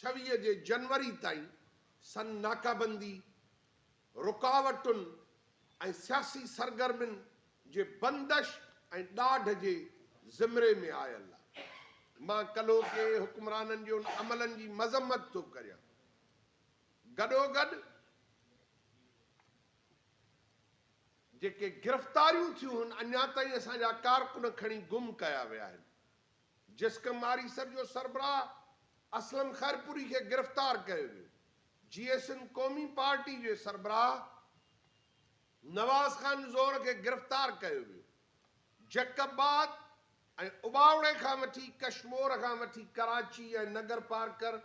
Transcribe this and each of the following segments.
26 जनवरी ताईं सन नाकाबंदी रुकावटुनि ऐं सियासी सरगर्मियुनि जे बंदश ऐं ॾाढ जे ज़िमरे में आयल आहे। मां कलो के हुक्मराननि जे उन अमलनि जी मज़म्मत थो करियां। गॾोगॾु जेके गिरफ़्तारियूं थियूं आहिनि अञा ताईं असांजा कारकुन खणी गुम कया विया आहिनि। जिस्कम आरीसर जो सरबराह असलम खैरपुरी खे गिरफ़्तार कयो वियो। GSN क़ौमी पार्टी जे सरबराह नवाज़ खान ज़ोर खे गिरफ़्तार कयो वियो। जैकबाद ऐं उबावड़े खां वठी कश्मोर खां वठी कराची ऐं नगर पार्कर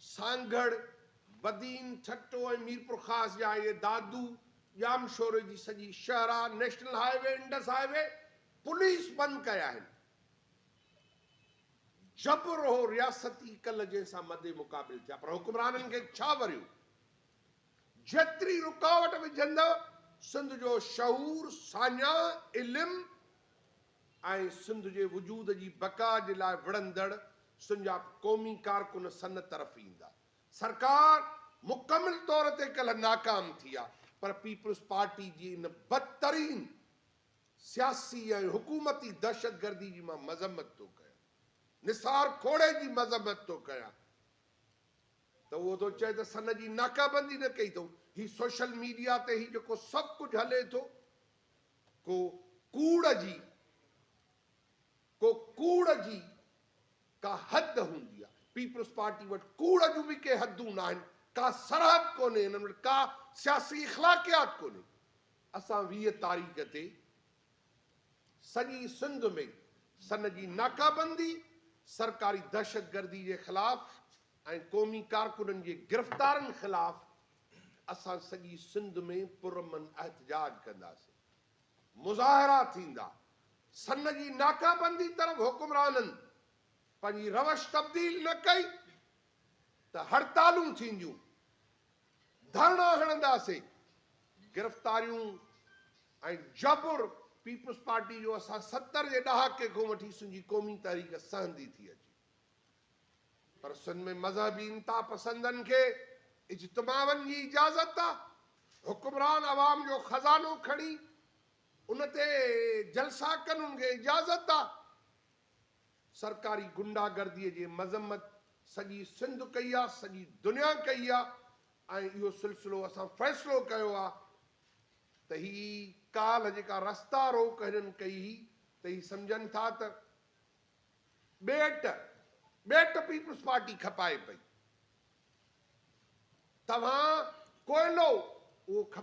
सांगड़ बदीन ठट्टो ऐं मीरपुर ख़ास जा इहे दादू जामशोरे जी सॼी शहरा national highway Indus highway police बंदि कया आहिनि। जबर हो रियासती कल जंहिंसां मदे मुक़ाबिल थिया पर हुक्मराननि खे छा वरियो। जेतिरी रुकावट विझंदव सिंध जो शऊर साञा इल्म ऐं सिंध जे वजूद जी बका जे लाइ विढ़ंदड़ सिंध जा क़ौमी कारकुन सन तरफ़ ईंदा। सरकार मुकमिल तौर ते कल नाकाम थी आहे पर पीपल्स पार्टी जी इन बदतरीन सियासी ऐं हुकूमती दहशतगर्दी जी मां मज़म्मत थो कयां। निसार खोड़े जी मज़म्मत थो कयां त उहो थो चए त सन जी नाकाबंदी न कई अथऊं। ही सोशल मीडिया ते ही जेको सभु कुझु हले थो को कूड़ जी का हद हूंदी आहे। पीपल्स पार्टी वटि कूड़ जूं बि के हदूं न आहिनि। का सरहद कोन्हे हिननि वटि का सियासी इख़्लाक़ियात कोन्हे। असां 20 तारीख़ ते सॼी सिंध में सन जी नाकाबंदी सरकारी दहशतगर्दी जे ख़िलाफ़ ऐं क़ौमी कारकुननि जे गिरफ़्तारनि ख़िलाफ़ असां सॼी सिंध में पुरअमन एहतजाज कंदासीं। मुज़ाहिरा थींदा। सन जी नाकाबंदी तरफ़ हुक्मराननि पंहिंजी रवश तब्दील न कई त हड़तालूं थींदियूं, धरना हणंदासीं, गिरफ़्तारियूं ऐं जबर पीपल्स पार्टी जो असां 70 जे ॾहाके खां वठी सिंधी क़ौमी तहरीक सहंदी थी अचे। पर सिंध में मज़हबी इंता पसंदनि खे इज्तिमाउनि जी इजाज़त आहे। हुक्मरान अवाम जो ख़ज़ानो खणी उन ते जलसा कनि उनखे इजाज़त आहे। सरकारी गुंडागर्दीअ जी मज़म्मत सॼी सिंध कई आहे, सॼी दुनिया कई आहे ऐं इहो सिलसिलो असां फ़ैसिलो कयो आहे त ही काल जेका रस्ता रोक हिननि कई त ही सम्झनि था त ॿेट पीपल्स पार्टी खपाए पई। तव्हां कोयलो उहो खपे